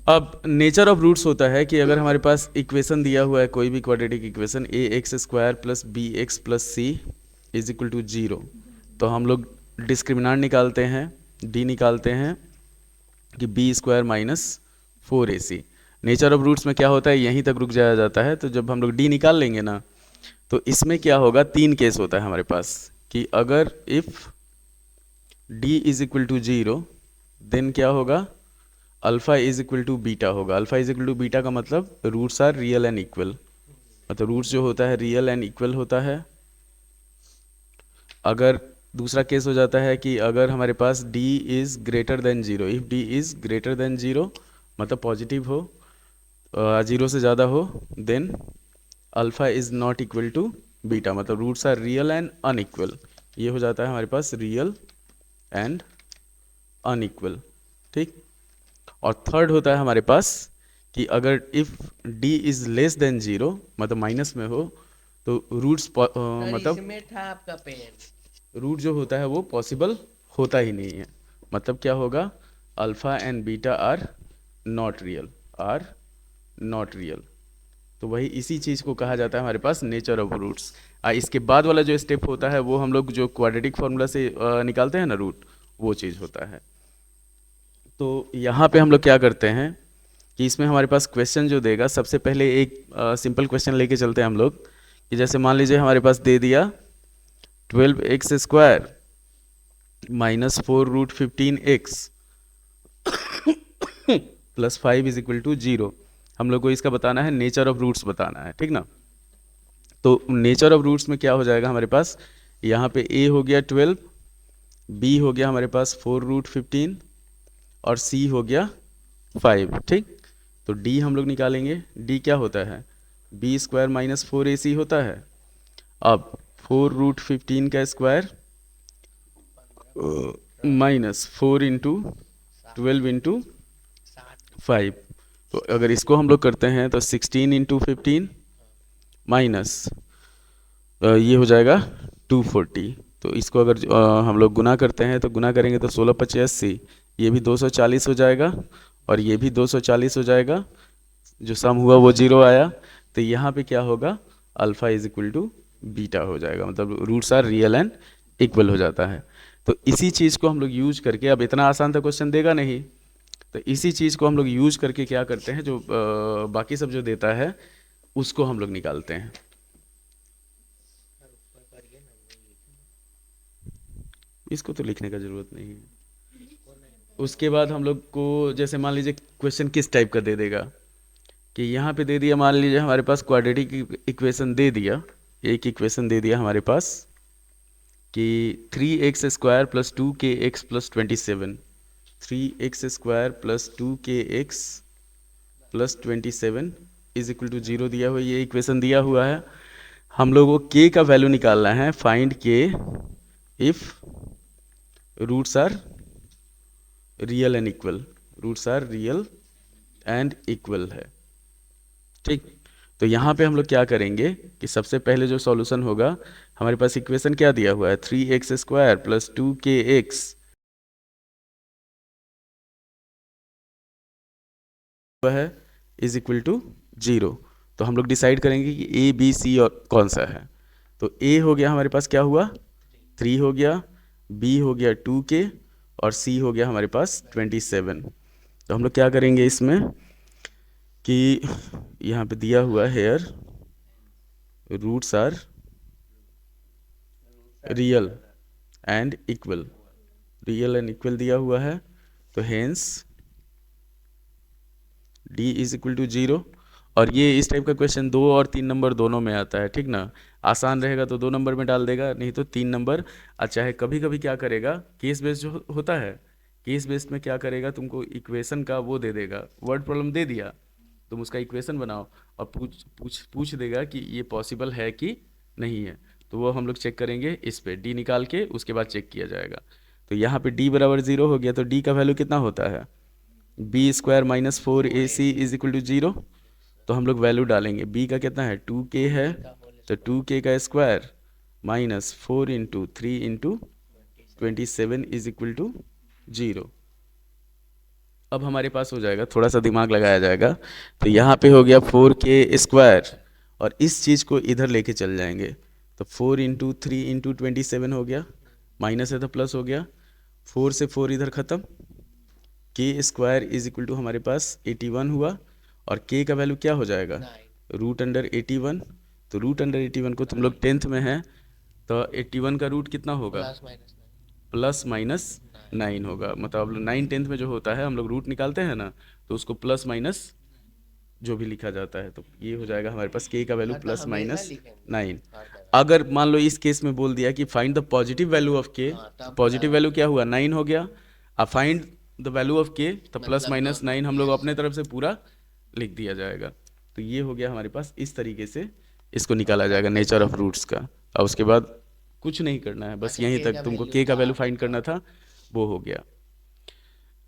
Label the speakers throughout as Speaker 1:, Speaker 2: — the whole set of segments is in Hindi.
Speaker 1: अब नेचर ऑफ रूट्स होता है कि अगर हमारे पास इक्वेशन दिया हुआ है कोई भी quadratic equation a x square plus b x plus c is equal to zero, तो हम लोग डिस्क्रिमिनांट निकालते हैं, डी निकालते हैं कि b square minus 4ac। Nature of roots में क्या होता है, यहीं तक रुक जाया जाता है। तो जब हम लोग डी निकाल लेंगे ना, तो इसमें क्या होगा, तीन केस होता है हमारे पास कि अगर if D is equal to zero then क्या होगा, alpha is equal to beta होगा। Alpha is equal to beta का मतलब roots are real and equal, मतलब रूट्स जो होता है रियल एंड इक्वल होता है। अगर दूसरा केस हो जाता है कि अगर हमारे पास d is greater than zero, if d is greater than zero मतलब पॉजिटिव हो, जीरो से ज़्यादा हो, then alpha is not equal to beta, मतलब roots are real and unequal. ये हो जाता है हमारे पास रियल एंड अनइक्वल, ठीक। और थर्ड होता है हमारे पास कि अगर if d is less than zero मतलब माइनस में हो, तो रूट्स
Speaker 2: सर
Speaker 1: मतलब
Speaker 2: इसमें था आपका पेन।
Speaker 1: रूट जो होता है वो पॉसिबल होता ही नहीं है। मतलब क्या होगा, alpha and beta are not real, are not real. तो वही इसी चीज़ को कहा जाता है हमारे पास नेचर ऑफ रूट्स। इसके बाद वाला जो स्टेप होता है वो हम लोग जो क्वाड्रेटिक फार्मूला से निकालते हैं ना रूट, वो चीज़ होता है। तो यहाँ पे हम लोग क्या करते हैं कि इसमें हमारे पास क्वेश्चन जो देगा, सबसे पहले एक सिंपल क्वेश्चन लेके चलते हैं हम लोग कि जैसे मान लीजिए हमारे पास दे दिया 12x² minus 4√15x plus 5 is equal to zero. हम लोग को इसका बताना है नेचर ऑफ रूट्स बताना है, ठीक ना। तो नेचर ऑफ रूट्स में क्या हो जाएगा हमारे पास, यहाँ पे a हो गया 12, b हो गया हमारे पास 4√15 और c हो गया 5, ठीक। तो d हम लोग निकालेंगे, d क्या होता है, b स्क्वायर माइनस 4ac होता है। अब 4√15 का स्क्वायर माइनस 4 इंटू 12 इंटू 5। तो अगर इसको हम लोग करते हैं तो 16 इंटू 15 माइनस ये हो जाएगा 240। तो इसको अगर हम लोग गुना करते हैं तो गुना करेंगे तो 16×5 = 80, ये भी 240 हो जाएगा और ये भी 240 हो जाएगा, जो सम हुआ वो जीरो आया। तो यहाँ पे क्या होगा, alpha is equal to beta हो जाएगा, मतलब roots are real and equal हो जाता है। तो इसी चीज़ को हम लोग यूज करके, अब इतना आसान था क्वेश्चन देगा नहीं, तो इसी चीज़ को हम लोग यूज करके क्या करते हैं, जो बाकी सब जो देता है उसको हम लोग निकालते हैं। इसको तो लिखने का ज़रूरत नहीं है। उसके बाद हम लोग को जैसे मान लीजिए क्वेश्चन किस टाइप का दे देगा कि यहाँ पे दे दिया, मान लीजिए हमारे पास क्वाड्रेटिक इक्वेशन दे दिया, एक इक्वेशन दे दिया हमारे पास कि 3x² plus 2kx plus 27, 3x² plus 2kx plus 27 is equal to zero दिया हुआ, ये इक्वेशन दिया हुआ है। हम लोगों को k का वैल्यू निकालना है, find k if roots are real and equal, roots are real and equal है, ठीक। तो यहाँ पे हम लोग क्या करेंगे कि सबसे पहले जो सॉल्यूशन होगा, हमारे पास इक्वेशन क्या दिया हुआ है, 3x² प्लस 2kx है इज इक्वल टू जीरो। तो हम लोग डिसाइड करेंगे कि ए बी सी और कौन सा है। तो ए हो गया हमारे पास क्या हुआ, 3 हो गया, बी हो गया 2k और सी हो गया हमारे पास 27। तो हम लोग क्या करेंगे इसमें कि यहाँ पे दिया हुआ है here roots are real and equal, real and equal दिया हुआ है। तो hence d is equal to zero. और ये इस टाइप का क्वेश्चन 2 और 3 नंबर दोनों में आता है, ठीक ना। आसान रहेगा तो 2 नंबर में डाल देगा, नहीं तो 3 नंबर। अच्छा है, कभी कभी क्या करेगा, केस बेस्ड जो होता है, केस बेस्ड में क्या करेगा, तुमको इक्वेशन का वो दे देगा, वर्ड प्रॉब्लम दे दिया, तुम उसका इक्वेशन बनाओ और पूछ पूछ पूछ देगा कि ये पॉसिबल है कि नहीं है। तो वो हम लोग चेक करेंगे, इस पे डी निकाल के उसके बाद चेक किया जाएगा। तो यहाँ पे डी बराबर जीरो हो गया, तो डी का वैल्यू कितना होता है, b square minus 4ac is equal to zero. तो हम लोग वैल्यू डालेंगे, बी का कितना है 2k है, तो 2k का square minus 4 into 3 into 27 is equal to zero. अब हमारे पास हो जाएगा, थोड़ा सा दिमाग लगाया जाएगा, तो यहाँ पे हो गया 4k² और इस चीज़ को इधर लेके चल जाएंगे, तो 4 × 3 × 27 हो गया, माइनस है तो प्लस हो गया, 4 से 4 इधर ख़त्म, k² हमारे पास 81 हुआ, और k का वैल्यू क्या हो जाएगा, √81। तो √81 को तुम लोग 10th में है, तो 81 का रूट कितना होगा, +-9 होगा, मतलब हम लोग 9/10 में जो होता है हम लोग रूट निकालते हैं ना, तो उसको प्लस माइनस जो भी लिखा जाता है, तो ये हो जाएगा हमारे पास k का वैल्यू +-9। अगर मान लो इस केस में बोल दिया कि find the positive value of k, positive value क्या हुआ, 9 हो गया, अब find the value of k, तो +-9 हम लोग अपने तरफ से पूरा लिख दिया जाएगा। तो ये हो गया हमारे पास, इस तरीके से इसको निकाला जाएगा नेचर ऑफ रूट्स का, और उसके बाद कुछ नहीं करना है, बस यहीं तक तुमको k का वैल्यू फाइंड करना था, वो हो गया।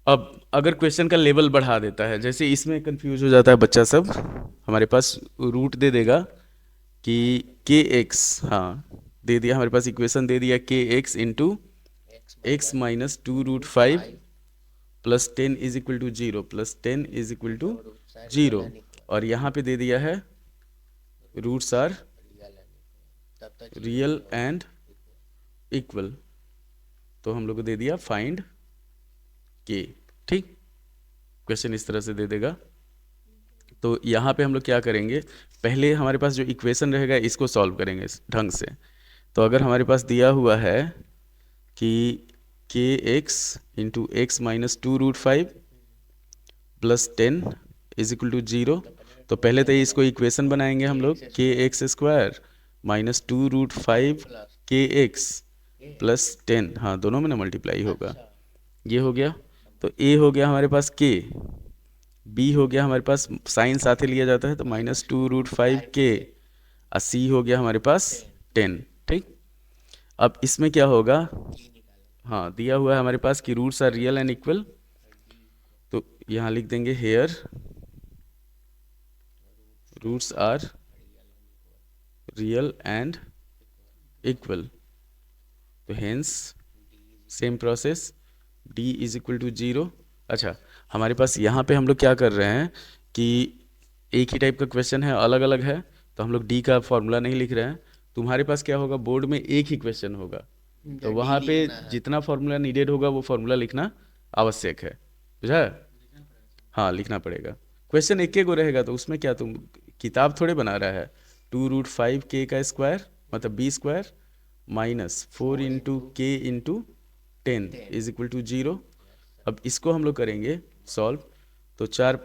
Speaker 1: अब अगर क्वेश्चन का लेवल बढ़ा देता है, जैसे इसमें कंफ्यूज हो जाता है बच्चा सब, हमारे पास रूट दे देगा कि kx, हाँ दे दिया हमारे पास, इक्वेशन दे दिया kx इंटू x माइनस 2√5 +10 = 0, +10 = 0, और यहाँ पे दे दिया है roots are real and equal, तो हम लोग को दे दिया फाइंड के। ठीक, क्वेश्चन इस तरह से दे देगा। तो यहाँ पे हम लोग क्या करेंगे, पहले हमारे पास जो इक्वेशन रहेगा इसको सॉल्व करेंगे इस ढंग से। तो अगर हमारे पास दिया हुआ है कि kx इंटू x माइनस 2√5 +10 = 0, तो पहले तो इसको इक्वेशन बनाएंगे हम लोग, kx² माइनस 2√5 kx +10, हाँ दोनों में ना मल्टीप्लाई होगा, ये हो गया। तो a हो गया हमारे पास k, b हो गया हमारे पास, साइन साथ ही लिया जाता है तो -2√5k, और c हो गया हमारे पास 10। ठीक, अब इसमें क्या होगा, हाँ दिया हुआ है हमारे पास कि roots are real and equal, तो यहाँ लिख देंगे here roots are real and equal, तो हेंस सेम प्रोसेस d = 0। अच्छा, हमारे पास यहाँ पे हम लोग क्या कर रहे हैं कि एक ही टाइप का क्वेश्चन है, अलग अलग है, तो हम लोग d का फॉर्मूला नहीं लिख रहे हैं। तुम्हारे पास क्या होगा, बोर्ड में एक ही क्वेश्चन होगा, तो वहाँ पे जितना फॉर्मूला नीडेड होगा वो फॉर्मूला लिखना आवश्यक है, बुझा? हाँ लिखना पड़ेगा, क्वेश्चन एक गो रहेगा, तो उसमें क्या तुम किताब थोड़े बना रहा है। 2√5k का स्क्वायर मतलब b² माइनस 4 × k × 10 = 0। अब इसको हम लोग करेंगे सॉल्व, तो 4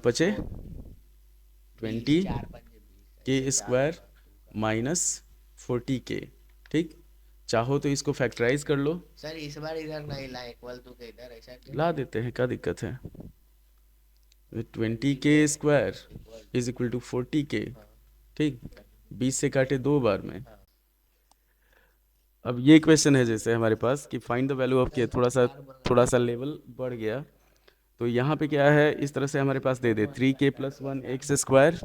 Speaker 1: पचे 20 k² माइनस 40k। ठीक, चाहो तो इसको फैक्टराइज कर लो,
Speaker 2: सर इस बार इधर नहीं ला, इक्वल टू के इधर ऐसा क्यों?
Speaker 1: ला देते हैं, क्या दिक्कत है। 20k² = 40k। ठीक, 20 से काटे 2 बार में। अब ये क्वेश्चन है जैसे हमारे पास कि find the value of k, थोड़ा सा लेवल बढ़ गया, तो यहाँ पे क्या है, इस तरह से हमारे पास दे दे 3k + 1 x²,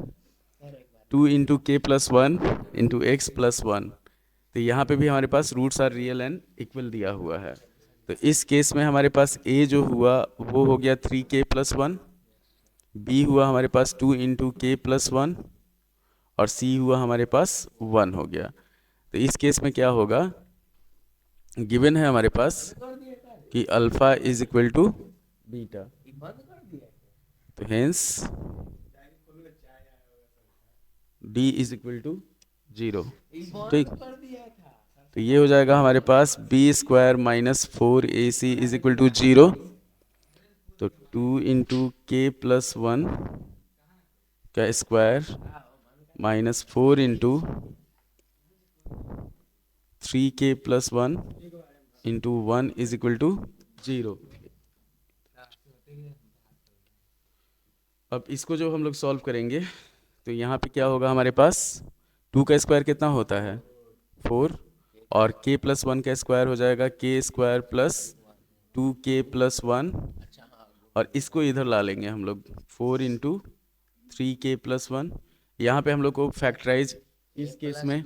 Speaker 1: 2 × k + 1 × x + 1, तो यहाँ पे भी हमारे पास roots are real and equal दिया हुआ है। तो इस केस में हमारे पास a जो हुआ वो हो गया 3k + 1, b हुआ हमारे पास 2 × k + 1, और c हुआ हमारे पास 1 हो गया। तो इस केस में क्या होगा, गिवन है हमारे पास कि अल्फा = बीटा, तो हेंस d = 0। ठीक, तो ये हो जाएगा हमारे पास b² माइनस 4ac = 0, तो 2 × k + 1 का स्क्वायर माइनस 4 × 3k + 1 × 1 = 0। अब इसको जो हम लोग सॉल्व करेंगे, तो यहाँ पे क्या होगा हमारे पास, 2 का स्क्वायर कितना होता है 4, और k + 1 का स्क्वायर हो जाएगा k² + 2k + 1, और इसको इधर ला लेंगे हम लोग 4 × 3k + 1। यहाँ पे हम लोग को फैक्टराइज, इस केस में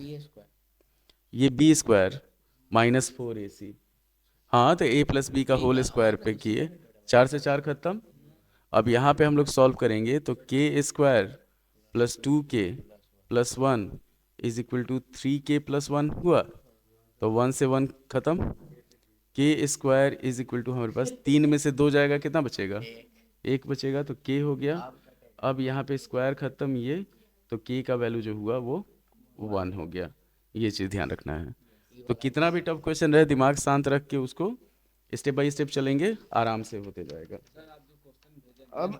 Speaker 1: ये b² माइनस 4ac, हाँ तो a + b का होल स्क्वायर पे किए, 4 से 4 खत्म, अब यहाँ पे हम लोग सॉल्व करेंगे तो k square plus 2k plus 1 is equal to 3k plus 1 हुआ, तो 1 से 1 खत्म, के स्क्वायर इज इक्वल टू हमारे पास 3 में से 2 जाएगा, कितना बचेगा?
Speaker 2: एक
Speaker 1: 1 बचेगा, तो के हो गया।
Speaker 2: आप
Speaker 1: अब यहाँ पे स्क्वायर खत्म ये, तो के का वैल्यू जो हुआ वो 1 हो गया। ये चीज़ ध्यान रखना है। तो कितना भी टफ क्वेश्चन रहे, दिमाग शांत रख के उसको स्टेप बाय स्टेप चलेंगे, आराम से होते जाएगा। अब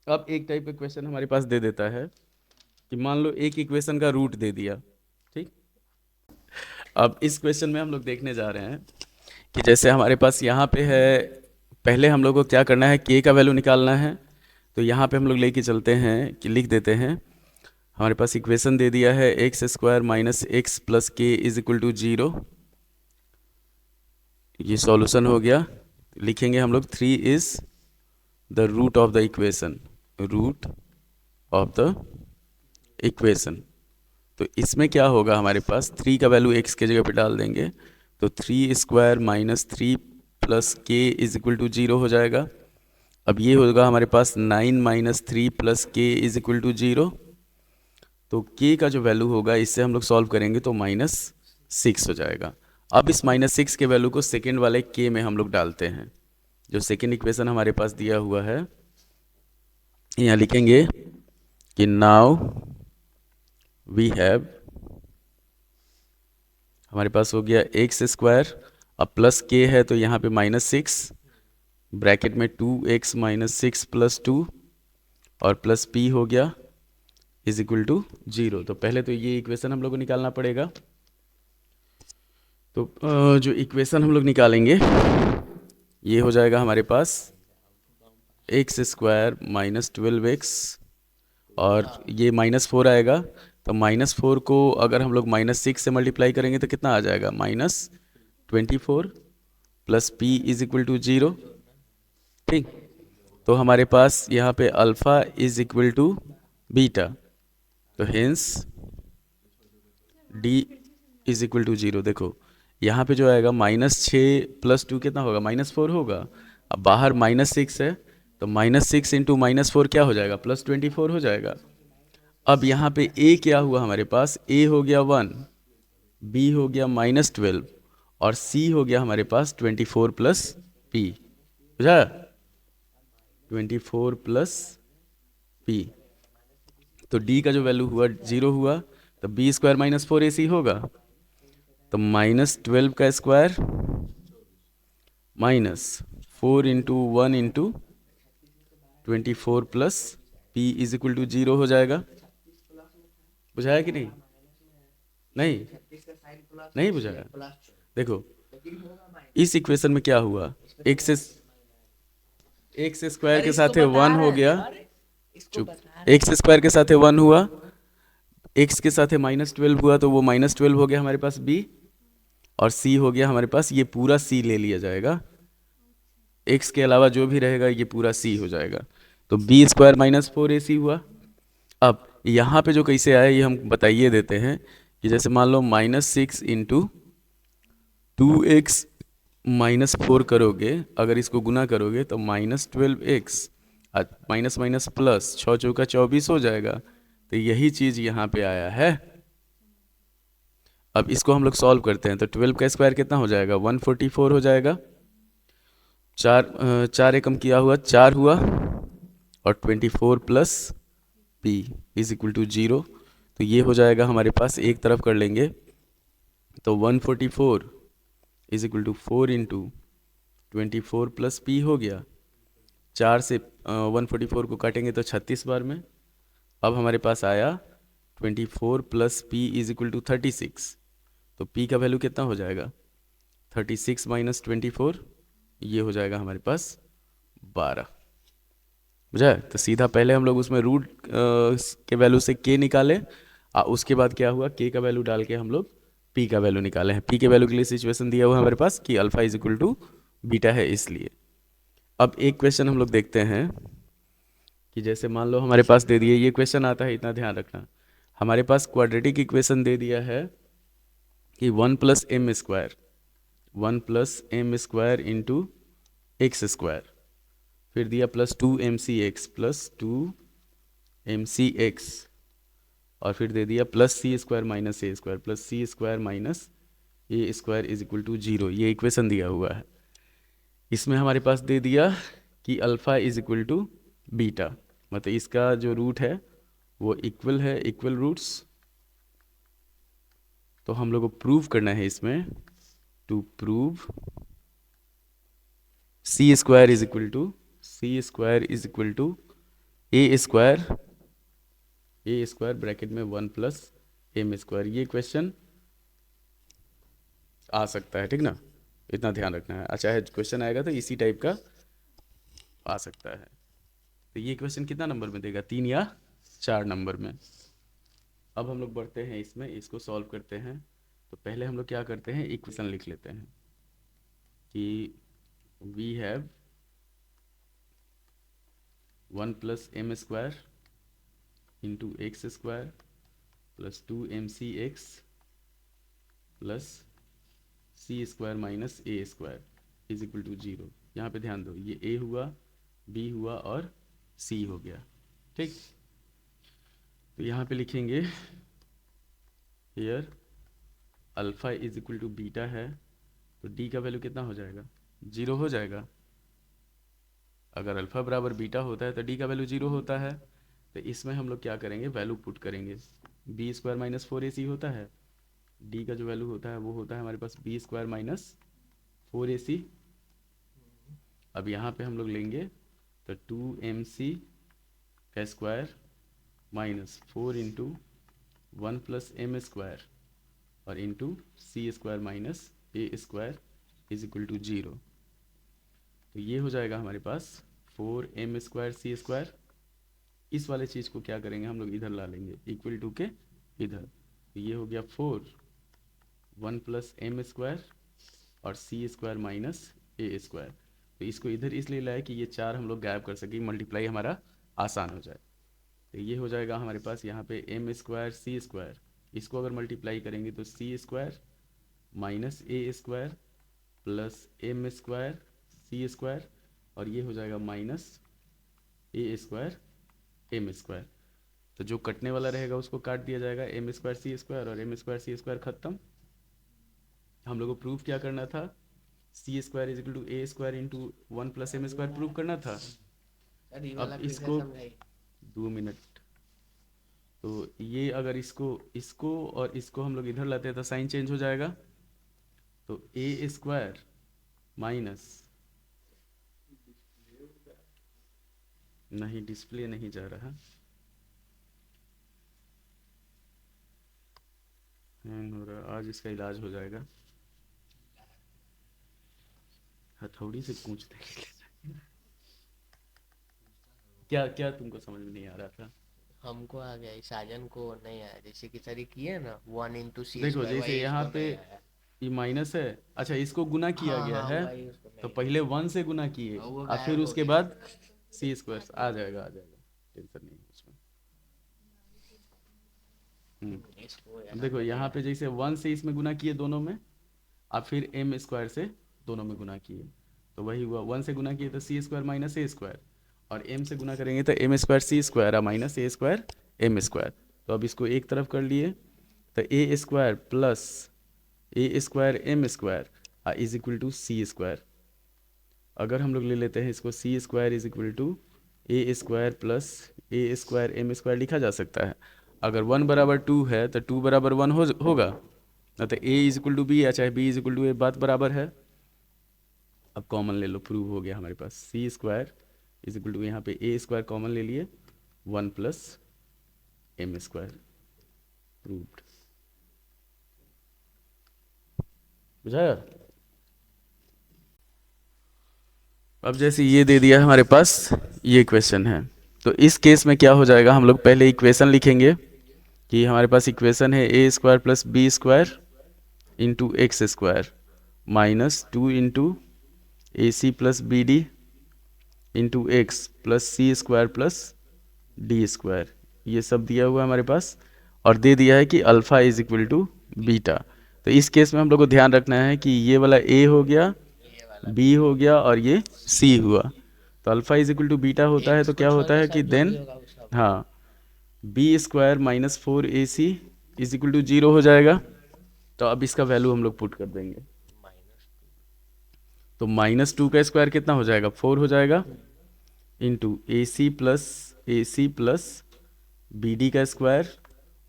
Speaker 1: अब एक टाइप का क्वेश्चन हमारे पास दे देता है कि मान लो एक इक्वेशन का रूट दे दिया, ठीक। अब इस क्वेश्चन में हम लोग देखने जा रहे हैं कि जैसे हमारे पास यहाँ पे है, पहले हम लोग को क्या करना है, के का वैल्यू निकालना है। तो यहाँ पे हम लोग लेके चलते हैं कि लिख देते हैं, हमारे पास इक्वेशन दे दिया है x square minus x plus k is equal to 0। ये सॉल्यूशन हो गया। लिखेंगे हम लोग 3 is the root of the equation, root of the equation. तो इसमें क्या होगा, हमारे पास 3 का वैल्यू x के जगह पे डाल देंगे, तो 3 square minus 3 plus k is equal to 0 हो जाएगा। अब ये होगा हमारे पास 9 minus 3 plus k is equal to 0। तो k का जो वैल्यू होगा, इससे हम लोग सॉल्व करेंगे तो -6 हो जाएगा। अब इस -6 के वैल्यू को सेकेंड वाले k में हम लोग डालते हैं। जो सेकेंड इक्वेशन हमारे पास दिया हुआ है, यहाँ लिखेंगे कि नाउ वी हैव, हमारे पास हो गया एक्स स्क्वायर, अब प्लस के है तो यहाँ पे -6, ब्रैकेट में 2x माइनस 6 प्लस 2 और प्लस p हो गया इज इक्वल टू 0। तो पहले तो ये इक्वेशन हम लोग को निकालना पड़ेगा। तो जो इक्वेशन हम लोग निकालेंगे, ये हो जाएगा हमारे पास एक्स स्क्वायर माइनस 12x और ये -4 आएगा। तो -4 को अगर हम लोग -6 से मल्टीप्लाई करेंगे तो कितना आ जाएगा, -24 plus p is equal to 0, ठीक। तो हमारे पास यहाँ पे alpha is equal to beta, तो hence d is equal to 0। देखो यहाँ पे जो आएगा -6 प्लस 2 कितना होगा, -4 होगा। अब बाहर -6 है, तो -6 इंटू -4 क्या हो जाएगा, +24 हो जाएगा। अब यहाँ पे a क्या हुआ हमारे पास, a हो गया 1, b हो गया -12 और c हो गया हमारे पास 24 प्लस p, बुझा, 24 प्लस p। तो d का जो वैल्यू हुआ 0 हुआ, तो b स्क्वायर माइनस 4ac होगा, तो -12 का square -4 into 1 into 24 plus p is equal to 0 हो जाएगा। बुझाया कि नहीं? नहीं नहीं बुझाया। देखो इस इक्वेशन में क्या हुआ, एक्स स्क्वायर के साथ 1 हो गया, चुप, एक्स स्क्वायर के साथ 1 हुआ, एक्स के साथ -12 हुआ, तो वो -12 हो गया हमारे पास b, और c हो गया हमारे पास, ये पूरा c ले लिया जाएगा, x के अलावा जो भी रहेगा ये पूरा c हो जाएगा। तो b स्क्वायर -4ac हुआ। अब यहाँ पे जो कैसे आया ये हम बताइए देते हैं कि जैसे मान लो -6 इंटू 2x -4 करोगे, अगर इसको गुना करोगे तो -12x माइनस माइनस प्लस 6 चौका 24 हो जाएगा। तो यही चीज़ यहाँ पे आया है। अब इसको हम लोग सॉल्व करते हैं, तो 12 का स्क्वायर कितना हो जाएगा, 144 हो जाएगा। 4 एकम किया हुआ 4 हुआ, और 24 plus p is equal to 0। तो ये हो जाएगा हमारे पास, एक तरफ कर लेंगे तो 144 is equal to 4 into 24 plus p हो गया। 4 से 144 को काटेंगे तो 36 बार में। अब हमारे पास आया 24 plus p is equal to 36। तो p का वैल्यू कितना हो जाएगा, 36 माइनस 24, ये हो जाएगा हमारे पास 12। बुझा? तो सीधा पहले हम लोग उसमें रूट के वैल्यू से k निकाले, और उसके बाद क्या हुआ, k का वैल्यू डाल के हम लोग p का वैल्यू निकाले हैं। p के वैल्यू के लिए सिचुएशन दिया हुआ है हमारे पास कि alpha is equal to beta है, इसलिए। अब एक क्वेश्चन हम लोग देखते हैं कि जैसे मान लो हमारे पास दे दिए, ये क्वेश्चन आता है, इतना ध्यान रखना, हमारे पास क्वाड्रेटिक इक्वेशन दे दिया है कि 1 plus m square into x square, फिर दिया +2mcx और फिर दे दिया +c² - a² is equal to 0। ये इक्वेशन दिया हुआ है। इसमें हमारे पास दे दिया कि alpha is equal to beta, मतलब इसका जो रूट है वो इक्वल है, इक्वल रूट्स। तो हम लोग को प्रूव करना है इसमें, to prove c² is equal to a² bracket में 1 + m²। ये क्वेश्चन आ सकता है, ठीक ना, इतना ध्यान रखना है। चाहे क्वेश्चन आएगा तो इसी टाइप का आ सकता है। तो ये क्वेश्चन कितना नंबर में देगा, 3 या 4 नंबर में। अब हम लोग बढ़ते हैं इसमें, इसको सॉल्व करते हैं। तो पहले हम लोग क्या करते हैं, इक्वेशन लिख लेते हैं कि we have 1 + m² into x² plus 2mcx plus c² - a² is equal to 0। यहाँ पे ध्यान दो, ये a हुआ, b हुआ और c हो गया, ठीक। तो यहाँ पे लिखेंगे here alpha is equal to beta है, तो d का वैल्यू कितना हो जाएगा, 0 हो जाएगा। अगर अल्फ़ा बराबर बीटा होता है तो d का वैल्यू 0 होता है। तो इसमें हम लोग क्या करेंगे, वैल्यू पुट करेंगे। b² - 4ac होता है, d का जो वैल्यू होता है वो होता है हमारे पास b² - 4ac। अब यहाँ पे हम लोग लेंगे तो 2mc का स्क्वायर माइनस 4 इंटू 1 + m² और into c² - a² is equal to 0। तो ये हो जाएगा हमारे पास 4m² c²। इस वाले चीज़ को क्या करेंगे, हम लोग इधर ला लेंगे, इक्वल टू के इधर। तो ये हो गया 4 1 + m² और c² - a²। तो इसको इधर इसलिए लाए कि ये 4 हम लोग गायब कर सकें, मल्टीप्लाई हमारा आसान हो जाए। तो ये हो जाएगा हमारे पास यहाँ पे m² c²। इसको अगर मल्टीप्लाई करेंगे तो c² - a² plus m² c² और ये हो जाएगा माइनस a² m²। तो जो कटने वाला रहेगा उसको काट दिया जाएगा, m² c² और m² c² खत्म। हम लोग को प्रूफ क्या करना था, c² is equal to a² into 1 + m² proof करना था।
Speaker 2: सर ये वाला
Speaker 1: अब
Speaker 2: फिर से
Speaker 1: इसको
Speaker 2: समझाइए।
Speaker 1: 2 मिनट। तो ये अगर इसको और इसको हम लोग इधर लाते हैं तो साइन चेंज हो जाएगा। तो a² माइनस, नहीं डिस्प्ले नहीं जा रहा, हैंग हो रहा, आज इसका इलाज हो जाएगा। हथौड़ी से पूछ देंगे। क्या क्या तुमको समझ में नहीं आ रहा था?
Speaker 2: हमको आ गया, साजन को नहीं आया। जैसे कि सर किए ना 1 × c²,
Speaker 1: देखो जैसे
Speaker 2: वही
Speaker 1: यहाँ
Speaker 2: इसको
Speaker 1: पे
Speaker 2: नहीं आया।
Speaker 1: ये माइनस है, अच्छा इसको गुना किया
Speaker 2: हाँ
Speaker 1: गया
Speaker 2: हाँ
Speaker 1: है,
Speaker 2: वही उसको
Speaker 1: तो
Speaker 2: नहीं
Speaker 1: पहले 1 से गुना किए
Speaker 2: किया, वो
Speaker 1: और फिर
Speaker 2: गायब हो
Speaker 1: उसके
Speaker 2: गया।
Speaker 1: बाद c² आ जाएगा, आ जाएगा, टेंशन नहीं है उसमें।
Speaker 2: इसको
Speaker 1: अब
Speaker 2: यहाँ
Speaker 1: देखो
Speaker 2: पे नहीं
Speaker 1: यहाँ पे
Speaker 2: आया।
Speaker 1: जैसे 1 से इसमें गुना किए दोनों में, और फिर m² से दोनों में गुना किए, तो वही हुआ। 1 से गुना किए तो c² - a² और m से गुना करेंगे तो m² c² minus a² m²। तो अब इसको एक तरफ कर लिए तो a² plus a² m² is equal to c²। अगर हम लोग ले लेते हैं इसको c² is equal to a² plus a² m² लिखा जा सकता है। अगर 1 बराबर 2 है तो 2 बराबर 1 होगा ना, तो a is equal to b या चाहे b is equal to a, बात बराबर है। अब कॉमन ले लो, प्रूव हो गया हमारे पास c² इज इक्वल टू, यहाँ पे a² कॉमन ले लिए 1 + m², प्रूव्ड। बुझाया? अब जैसे ये दे दिया हमारे पास, ये क्वेश्चन है, तो इस केस में क्या हो जाएगा, हम लोग पहले इक्वेशन लिखेंगे कि हमारे पास इक्वेशन है a² plus b² into x² minus 2 into ac plus bd into x plus c² plus d²। ये सब दिया हुआ है हमारे पास और दे दिया है कि alpha is equal to beta. तो इस केस में हम लोग को ध्यान रखना है कि ये वाला a हो गया,
Speaker 2: ये वाला
Speaker 1: b हो गया और ये c हुआ। तो alpha is equal to beta होता है, तो क्या होता है कि देन हाँ b square minus 4ac is equal to 0 हो जाएगा। तो अब इसका वैल्यू हम लोग पुट कर देंगे, तो -2 का स्क्वायर कितना हो जाएगा, 4 हो जाएगा, into A C plus B D का स्क्वायर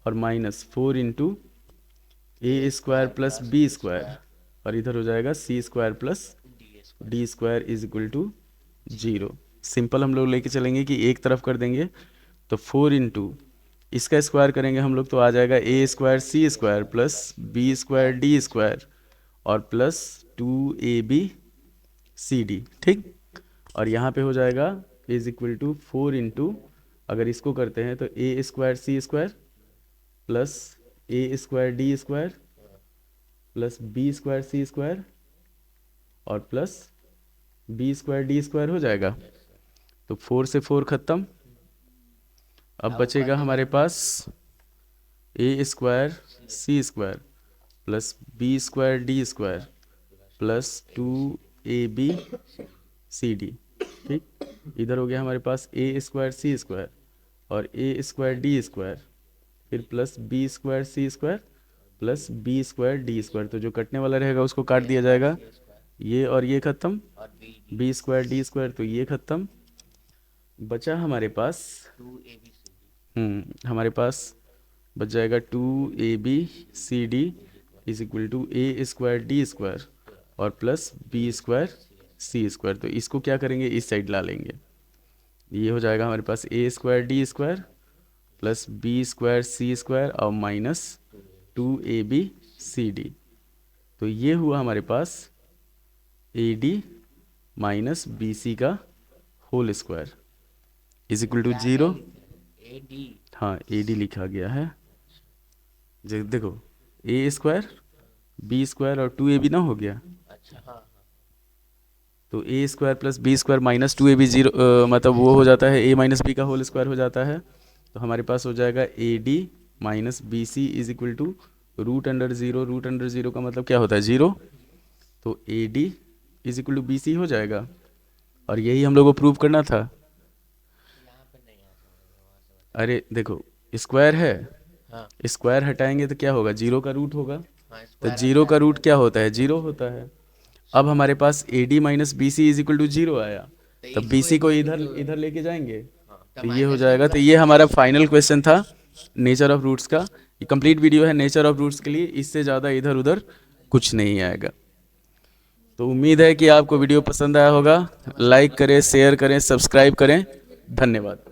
Speaker 1: और -4 into A square plus B square, और इधर हो जाएगा C square plus D square is equal to 0। Simple हम लोग लेके चलेंगे कि एक तरफ कर देंगे, तो 4 इंटू इसका स्क्वायर करेंगे हम लोग तो आ जाएगा A square C square plus B square D square और प्लस 2ab सी डी, ठीक। और यहाँ पे हो जाएगा इज इक्वल टू 4 इंटू, अगर इसको करते हैं तो A square C square plus A square D square plus B square C square और plus B square D square हो जाएगा। तो 4 से 4 खत्म, अब बचेगा हमारे पास A square C square plus B square D square plus 2ab C D, ठीक। इधर हो गया हमारे पास ए स्क्वायर सी स्क्वायर और ए स्क्वायर डी स्क्वायर, फिर प्लस बी स्क्वायर सी square plus B square D square, तो जो कटने वाला रहेगा उसको काट दिया जाएगा, ये और ये खत्म, बी स्क्वायर डी स्क्वायर तो ये खत्म, बचा हमारे पास हमारे पास बच जाएगा 2ab C d is equal to a square D square और प्लस बी स्क्वायर सी स्क्वायर। तो इसको क्या करेंगे, इस साइड ला लेंगे, ये हो जाएगा हमारे पास A square D square plus B square C square और माइनस 2ab सी डी। तो ये हुआ हमारे पास A D minus B C का whole square is equal to 0। हाँ ए डी लिखा गया है, देखो ए स्क्वायर बी स्क्वायर और 2ab ना हो गया, तो A square plus B square minus 2ab 0 मतलब वो हो जाता है ए माइनस बी का होल स्क्वायर हो जाता है। तो हमारे पास हो जाएगा A D minus B C is equal to root under zero का मतलब क्या होता है 0, तो A D is equal to B C हो जाएगा। और यही हम लोग को प्रूव करना था। अरे देखो स्क्वायर है, स्क्वायर हटाएंगे तो क्या होगा, 0 का रूट होगा, तो 0 का रूट क्या होता है 0 होता है। अब हमारे पास A D minus B C is equal to 0 आया, तब बी सी को इधर इधर लेके जाएंगे, तो ये हो जाएगा। तो ये हमारा फाइनल क्वेश्चन था नेचर ऑफ रूट्स का। ये कंप्लीट वीडियो है नेचर ऑफ रूट्स के लिए, इससे ज़्यादा इधर उधर कुछ नहीं आएगा। तो उम्मीद है कि आपको वीडियो पसंद आया होगा, लाइक करें, शेयर करें, सब्सक्राइब करें। धन्यवाद।